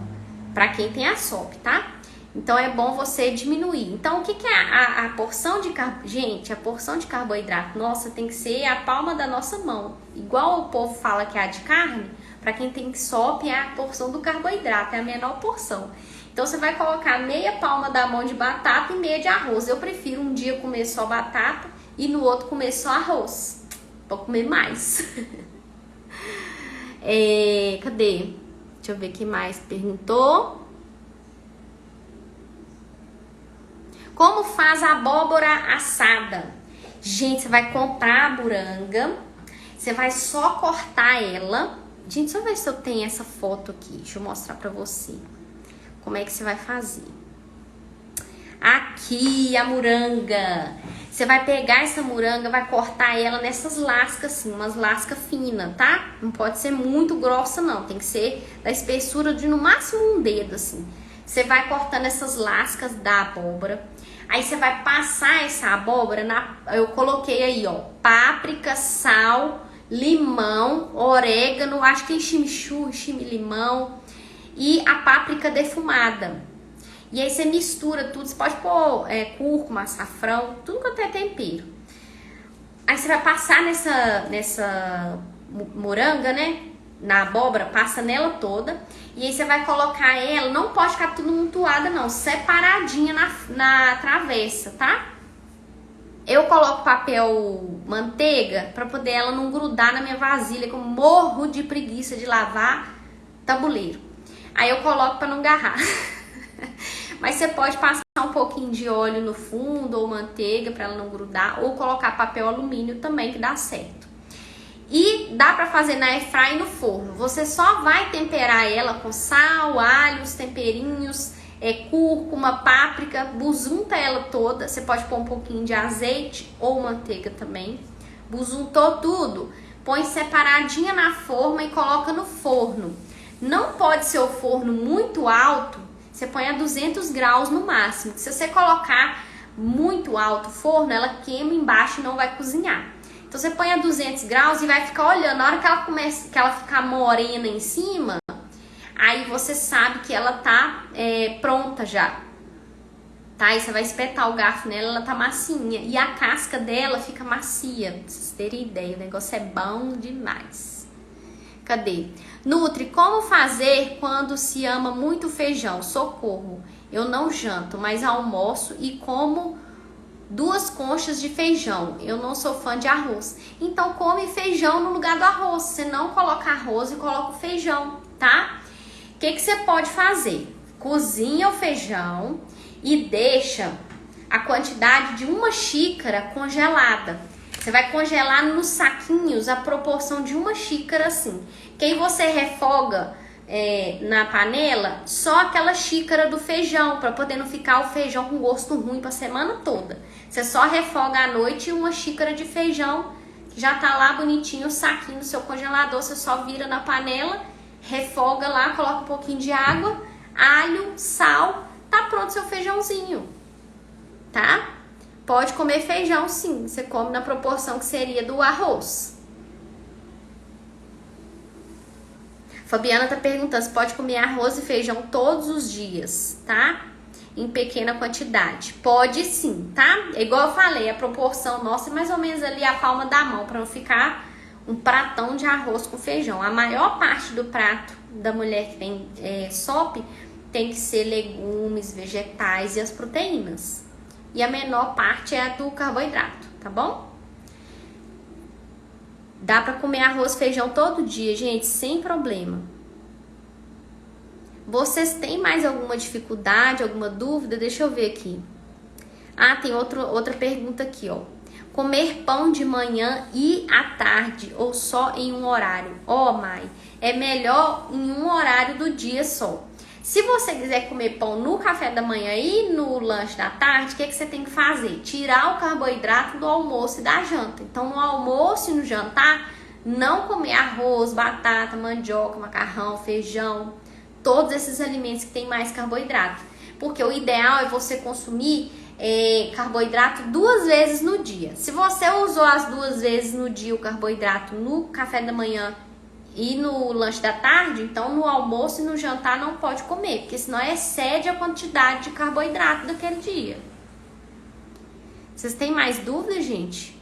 S1: para quem tem a SOP, tá? Então é bom você diminuir. Então o que é a porção de carboidrato? Gente, a porção de carboidrato nossa tem que ser a palma da nossa mão. Igual o povo fala que é a de carne, para quem tem SOP é a porção do carboidrato, é a menor porção. Então você vai colocar meia palma da mão de batata e meia de arroz. Eu prefiro um dia comer só batata e no outro comer só arroz, para comer mais. Cadê? Deixa eu ver quem mais perguntou. Como faz a abóbora assada? Gente, você vai comprar a moranga, você vai só cortar ela. Gente, deixa eu ver se eu tenho essa foto aqui. Deixa eu mostrar pra você. Como é que você vai fazer? Aqui, a moranga. Você vai pegar essa moranga, vai cortar ela nessas lascas assim, umas lascas finas, tá? Não pode ser muito grossa não, tem que ser da espessura de no máximo um dedo assim. Você vai cortando essas lascas da abóbora. Aí você vai passar essa abóbora eu coloquei aí, ó, páprica, sal, limão, orégano, acho que tem chimichurri, chimilimão e a páprica defumada. E aí você mistura tudo, você pode pôr cúrcuma, açafrão, tudo quanto é tempero. Aí você vai passar nessa moranga, né? Na abóbora, passa nela toda. E aí você vai colocar ela, não pode ficar tudo montuada não, separadinha na travessa, tá? Eu coloco papel manteiga pra poder ela não grudar na minha vasilha, que eu morro de preguiça de lavar tabuleiro. Aí eu coloco pra não agarrar. Mas você pode passar um pouquinho de óleo no fundo ou manteiga para ela não grudar, ou colocar papel alumínio também que dá certo. E dá para fazer na airfryer e no forno. Você só vai temperar ela com sal, alho, os temperinhos, cúrcuma, páprica, busunta ela toda. Você pode pôr um pouquinho de azeite ou manteiga também. Busuntou tudo, põe separadinha na forma e coloca no forno. Não pode ser o forno muito alto, você põe a 200 graus no máximo. Se você colocar muito alto o forno, ela queima embaixo e não vai cozinhar. Então você põe a 200 graus e vai ficar olhando. Na hora que ela ficar morena em cima, aí você sabe que ela tá pronta já. Tá? Aí você vai espetar o garfo nela, ela tá massinha. E a casca dela fica macia. Pra vocês terem ideia, o negócio é bom demais. Cadê? Nutri, como fazer quando se ama muito feijão? Socorro. Eu não janto, mas almoço e como 2 conchas de feijão. Eu não sou fã de arroz. Então come feijão no lugar do arroz. Você não coloca arroz e coloca o feijão, tá? O que você pode fazer? Cozinha o feijão e deixa a quantidade de 1 xícara congelada. Você vai congelar nos saquinhos a proporção de 1 xícara assim. Que aí você refoga na panela só aquela xícara do feijão, para poder não ficar o feijão com gosto ruim para a semana toda. Você só refoga à noite 1 xícara de feijão, que já tá lá bonitinho o saquinho no seu congelador. Você só vira na panela, refoga lá, coloca um pouquinho de água, alho, sal, tá pronto seu feijãozinho, tá? Pode comer feijão sim, você come na proporção que seria do arroz. Fabiana tá perguntando se pode comer arroz e feijão todos os dias, tá? Em pequena quantidade. Pode sim, tá? É igual eu falei, a proporção nossa é mais ou menos ali a palma da mão, para não ficar um pratão de arroz com feijão. A maior parte do prato da mulher que tem SOP tem que ser legumes, vegetais e as proteínas. E a menor parte é a do carboidrato, tá bom? Dá pra comer arroz e feijão todo dia, gente, sem problema. Vocês têm mais alguma dificuldade, alguma dúvida? Deixa eu ver aqui. Ah, tem outra pergunta aqui, ó. Comer pão de manhã e à tarde ou só em um horário? Ó, Mai, é melhor em um horário do dia só. Se você quiser comer pão no café da manhã e no lanche da tarde, o que você tem que fazer? Tirar o carboidrato do almoço e da janta. Então, no almoço e no jantar, não comer arroz, batata, mandioca, macarrão, feijão, todos esses alimentos que tem mais carboidrato. Porque o ideal é você consumir carboidrato 2 vezes no dia. Se você usou as 2 vezes no dia o carboidrato no café da manhã e no lanche da tarde, então no almoço e no jantar não pode comer, porque senão excede a quantidade de carboidrato daquele dia. Vocês têm mais dúvidas, gente?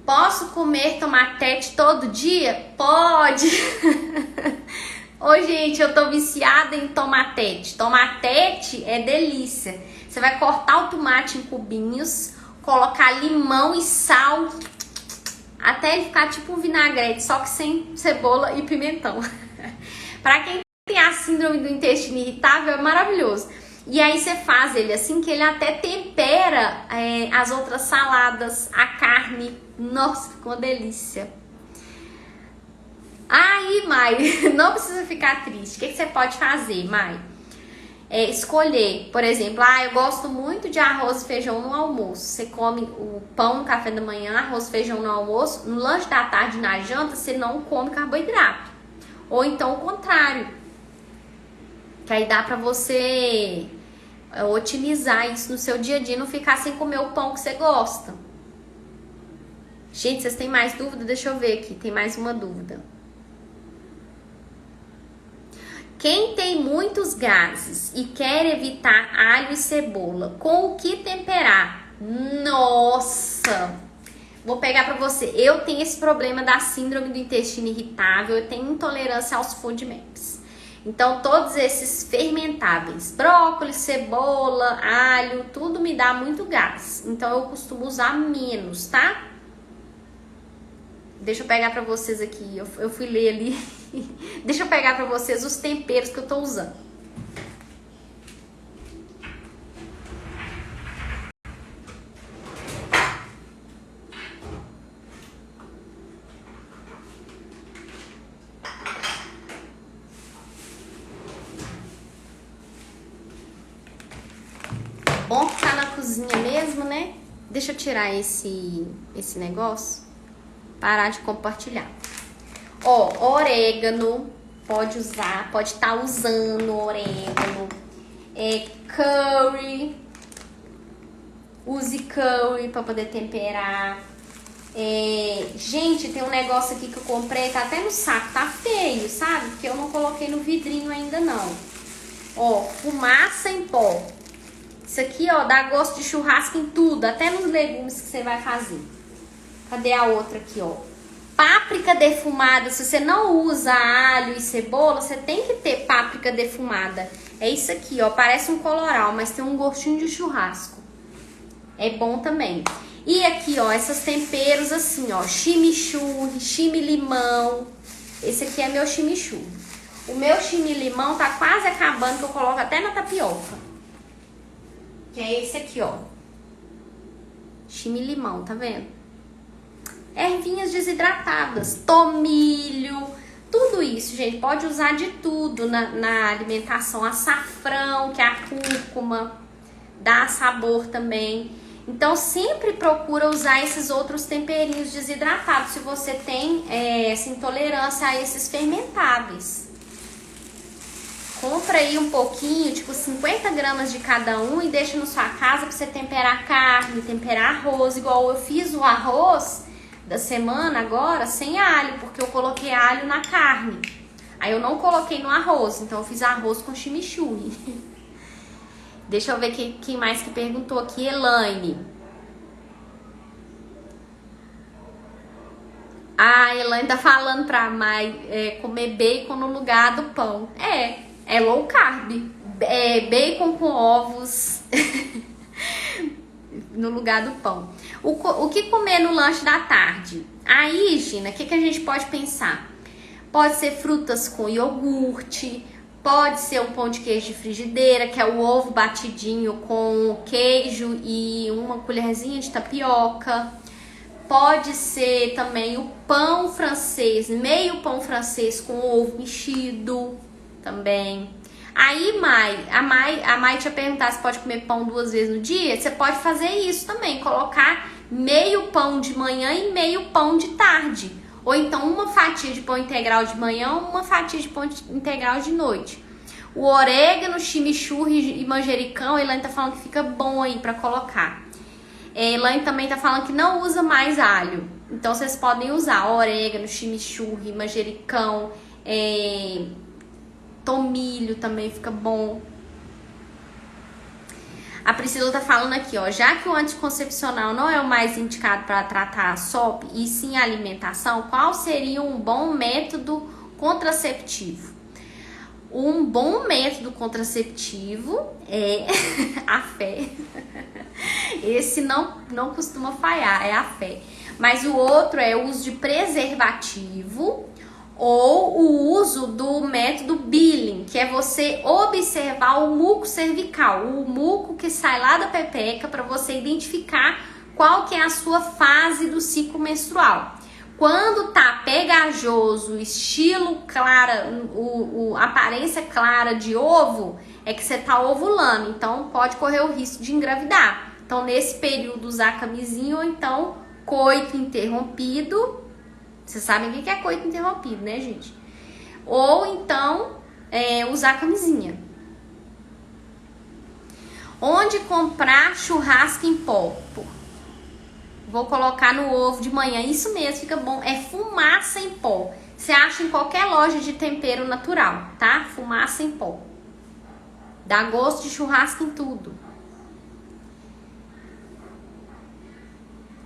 S1: Posso comer tomatete todo dia? Pode! Ô, gente, eu tô viciada em tomatete. Tomatete é delícia. Você vai cortar o tomate em cubinhos, colocar limão e sal, até ele ficar tipo um vinagrete, só que sem cebola e pimentão. Pra quem tem a síndrome do intestino irritável, é maravilhoso. E aí você faz ele assim, que ele até tempera as outras saladas, a carne. Nossa, ficou uma delícia. Aí, Mai, não precisa ficar triste. O que você pode fazer, Mai? Escolher, por exemplo, eu gosto muito de arroz e feijão no almoço. Você come o pão no café da manhã, arroz e feijão no almoço, no lanche da tarde, na janta, você não come carboidrato. Ou então o contrário, que aí dá pra você otimizar isso no seu dia a dia, não ficar sem comer o pão que você gosta. Gente, vocês têm mais dúvida? Deixa eu ver aqui, tem mais uma dúvida. Quem tem muitos gases e quer evitar alho e cebola, com o que temperar? Nossa! Vou pegar pra você. Eu tenho esse problema da síndrome do intestino irritável, eu tenho intolerância aos food maps. Então, todos esses fermentáveis, brócolis, cebola, alho, tudo me dá muito gás. Então, eu costumo usar menos, tá? Deixa eu pegar pra vocês aqui, eu fui ler ali. Deixa eu pegar pra vocês os temperos que eu tô usando. cozinha mesmo, né? Deixa eu tirar esse negócio. Parar de compartilhar. Ó, orégano. Pode usar, pode estar usando orégano. Curry. Use curry para poder temperar. Gente, tem um negócio aqui que eu comprei, tá até no saco, tá feio, sabe? Porque eu não coloquei no vidrinho ainda não. Ó, fumaça em pó. Isso aqui, ó, dá gosto de churrasco em tudo, até nos legumes que você vai fazer. Cadê a outra aqui, ó? Páprica defumada. Se você não usa alho e cebola, você tem que ter páprica defumada. É isso aqui, ó, parece um coloral, mas tem um gostinho de churrasco. É bom também. E aqui, ó, esses temperos assim, ó, chimichurri, chimilimão. Esse aqui é meu chimichurri. O meu chimilimão tá quase acabando, que eu coloco até na tapioca. Que é esse aqui, ó. Chimilimão, tá vendo? Ervinhas desidratadas, tomilho, tudo isso, gente. Pode usar de tudo na alimentação. Açafrão, que é a cúrcuma, dá sabor também. Então, sempre procura usar esses outros temperinhos desidratados, se você tem essa intolerância a esses fermentáveis. Compra aí um pouquinho, tipo 50 gramas de cada um e deixa na sua casa pra você temperar carne, temperar arroz. Igual eu fiz o arroz da semana agora sem alho, porque eu coloquei alho na carne. Aí eu não coloquei no arroz, então eu fiz arroz com chimichurri. Deixa eu ver quem mais que perguntou aqui. Elaine. A Elaine tá falando pra Mai comer bacon no lugar do pão. É low carb. Bacon com ovos no lugar do pão. O que comer no lanche da tarde? Aí, Gina, o que a gente pode pensar? Pode ser frutas com iogurte. Pode ser um pão de queijo de frigideira, que é o ovo batidinho com queijo e uma colherzinha de tapioca. Pode ser também o pão francês, meio pão francês com ovo mexido também. Aí, a Mai tinha perguntado se pode comer pão 2 vezes no dia. Você pode fazer isso também, colocar meio pão de manhã e meio pão de tarde. Ou então uma fatia de pão integral de manhã, uma fatia de pão integral de noite. O orégano, chimichurri e manjericão, a Elaine tá falando que fica bom aí pra colocar. A Elaine também tá falando que não usa mais alho. Então vocês podem usar orégano, chimichurri, manjericão, tomilho também fica bom. A Priscila tá falando aqui, ó, já que o anticoncepcional não é o mais indicado para tratar a SOP e sim a alimentação, qual seria um bom método contraceptivo? Um bom método contraceptivo é a fé. Esse não costuma falhar, é a fé. Mas o outro é o uso de preservativo ou o uso do método Billing, que é você observar o muco cervical, o muco que sai lá da pepeca, para você identificar qual que é a sua fase do ciclo menstrual. Quando tá pegajoso, estilo clara, a aparência clara de ovo, é que você tá ovulando, então pode correr o risco de engravidar. Então nesse período usar camisinha ou então coito interrompido. Vocês sabem o que é coito interrompido, né, gente? Ou então usar camisinha. Onde comprar churrasco em pó? Vou colocar no ovo de manhã. Isso mesmo, fica bom. É fumaça em pó. Você acha em qualquer loja de tempero natural, tá? Fumaça em pó. Dá gosto de churrasco em tudo.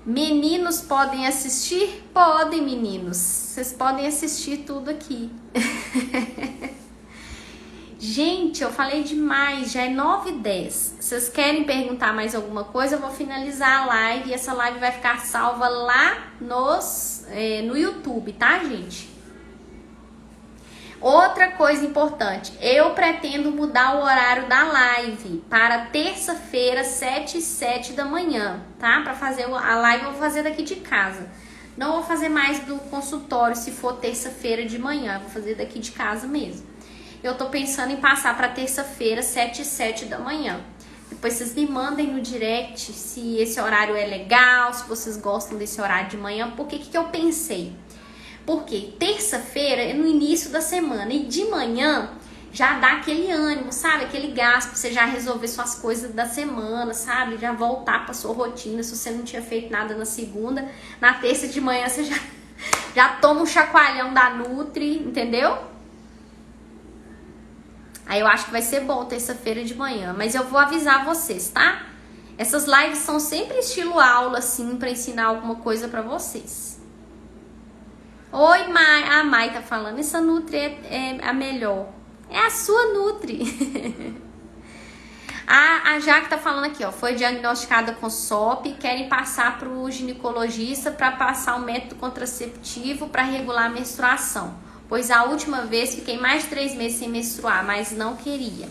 S1: Meninos podem assistir? Podem, meninos. Vocês podem assistir tudo aqui. Gente, eu falei demais, já é 9h10. Vocês querem perguntar mais alguma coisa? Eu vou finalizar a live e essa live vai ficar salva lá no YouTube, tá, gente? Outra coisa importante, eu pretendo mudar o horário da live para terça-feira, 7h07 da manhã, tá? Para fazer a live eu vou fazer daqui de casa. Não vou fazer mais do consultório se for terça-feira de manhã, eu vou fazer daqui de casa mesmo. Eu tô pensando em passar para terça-feira, 7h07 da manhã. Depois vocês me mandem no direct se esse horário é legal, se vocês gostam desse horário de manhã. Por que eu pensei? Porque terça-feira é no início da semana e de manhã já dá aquele ânimo, sabe? Aquele gás pra você já resolver suas coisas da semana, sabe? Já voltar pra sua rotina. Se você não tinha feito nada na segunda, na terça de manhã você já toma um chacoalhão da Nutri, entendeu? Aí eu acho que vai ser bom terça-feira de manhã. Mas eu vou avisar vocês, tá? Essas lives são sempre estilo aula, assim, pra ensinar alguma coisa pra vocês. Oi, Mai. A Mai tá falando. Essa Nutri é a melhor. É a sua Nutri. A Jaque tá falando aqui, ó. Foi diagnosticada com SOP. Querem passar pro ginecologista para passar um método contraceptivo para regular a menstruação. Pois a última vez fiquei mais de 3 meses sem menstruar, mas não queria.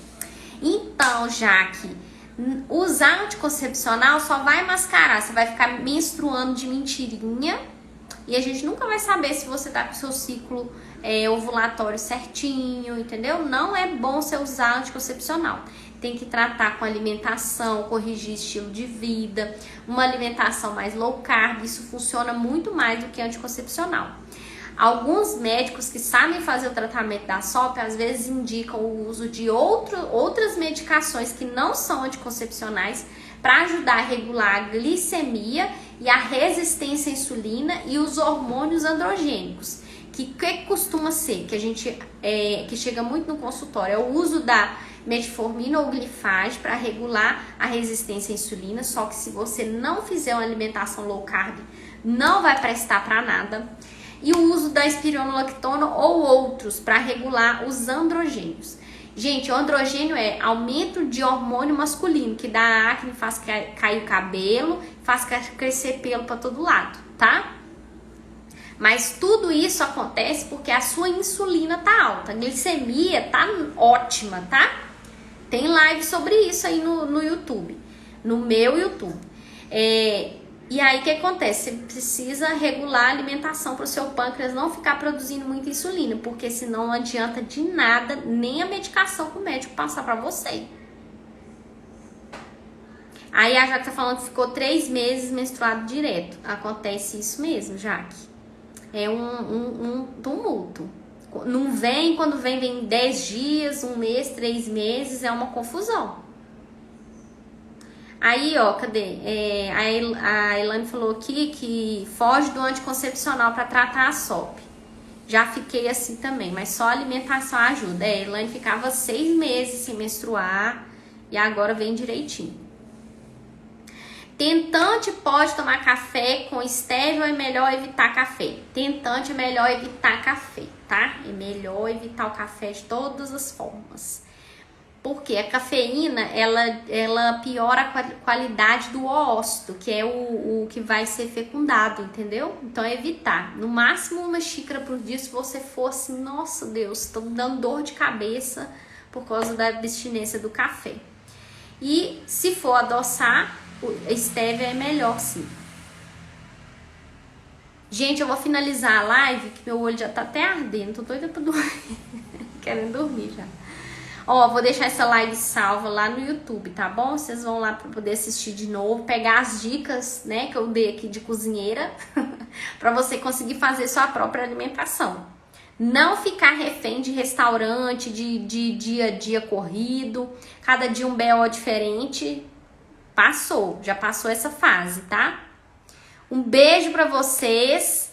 S1: Então, Jaque, usar anticoncepcional só vai mascarar. Você vai ficar menstruando de mentirinha. E a gente nunca vai saber se você tá com o seu ciclo ovulatório certinho, entendeu? Não é bom você usar anticoncepcional. Tem que tratar com alimentação, corrigir estilo de vida, uma alimentação mais low carb. Isso funciona muito mais do que anticoncepcional. Alguns médicos que sabem fazer o tratamento da SOP, às vezes indicam o uso de outras medicações que não são anticoncepcionais para ajudar a regular a glicemia e a resistência à insulina e os hormônios androgênicos. Que costuma ser, que chega muito no consultório, é o uso da metformina ou glifage para regular a resistência à insulina, só que se você não fizer uma alimentação low carb, não vai prestar para nada. E o uso da espironolactona ou outros para regular os androgênios. Gente, o androgênio é aumento de hormônio masculino, que dá acne, faz cair o cabelo, faz crescer pelo para todo lado, tá? Mas tudo isso acontece porque a sua insulina tá alta, a glicemia tá ótima, tá? Tem live sobre isso aí no YouTube, no meu YouTube. E aí o que acontece? Você precisa regular a alimentação para o seu pâncreas não ficar produzindo muita insulina, porque senão não adianta de nada nem a medicação que o médico passar para você. Aí a Jaque tá falando que ficou 3 meses menstruado direto. Acontece isso mesmo, Jaque. É um tumulto. Não vem, quando vem 10 dias, 1 mês, 3 meses, é uma confusão. Aí, ó, cadê? A Elane falou aqui que foge do anticoncepcional para tratar a SOP. Já fiquei assim também, mas só a alimentação ajuda. A Elane ficava 6 meses sem menstruar e agora vem direitinho. Tentante pode tomar café com stevia ou é melhor evitar café? Tentante é melhor evitar café, tá? É melhor evitar o café de todas as formas. Porque a cafeína, ela piora a qualidade do óvulo, que é o que vai ser fecundado, entendeu? Então é evitar. No máximo 1 xícara por dia, se você for assim, nossa Deus, tô dando dor de cabeça por causa da abstinência do café. E se for adoçar, a stevia é melhor sim. Gente, eu vou finalizar a live, que meu olho já tá até ardendo, tô doida pra dormir. Querendo dormir já. Ó, vou deixar essa live salva lá no YouTube, tá bom? Vocês vão lá pra poder assistir de novo, pegar as dicas, né, que eu dei aqui de cozinheira, pra você conseguir fazer sua própria alimentação. Não ficar refém de restaurante, de dia a dia corrido, cada dia um BO diferente. Já passou essa fase, tá? Um beijo pra vocês.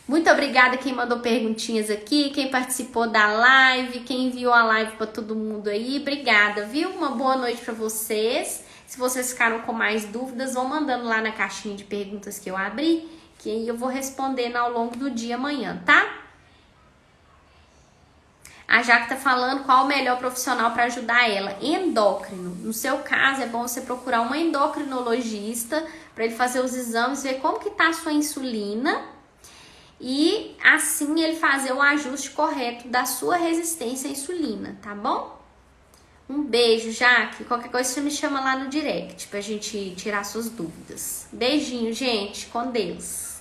S1: Muito obrigada quem mandou perguntinhas aqui, quem participou da live, quem enviou a live pra todo mundo aí. Obrigada, viu? Uma boa noite pra vocês. Se vocês ficaram com mais dúvidas, vão mandando lá na caixinha de perguntas que eu abri, que aí eu vou respondendo ao longo do dia amanhã, tá? A Jaque tá falando qual o melhor profissional para ajudar ela. Endócrino. No seu caso, é bom você procurar um endocrinologista para ele fazer os exames, ver como que tá a sua insulina e assim ele fazer o ajuste correto da sua resistência à insulina, tá bom? Um beijo, Jaque. Qualquer coisa você me chama lá no direct pra gente tirar suas dúvidas. Beijinho, gente. Com Deus.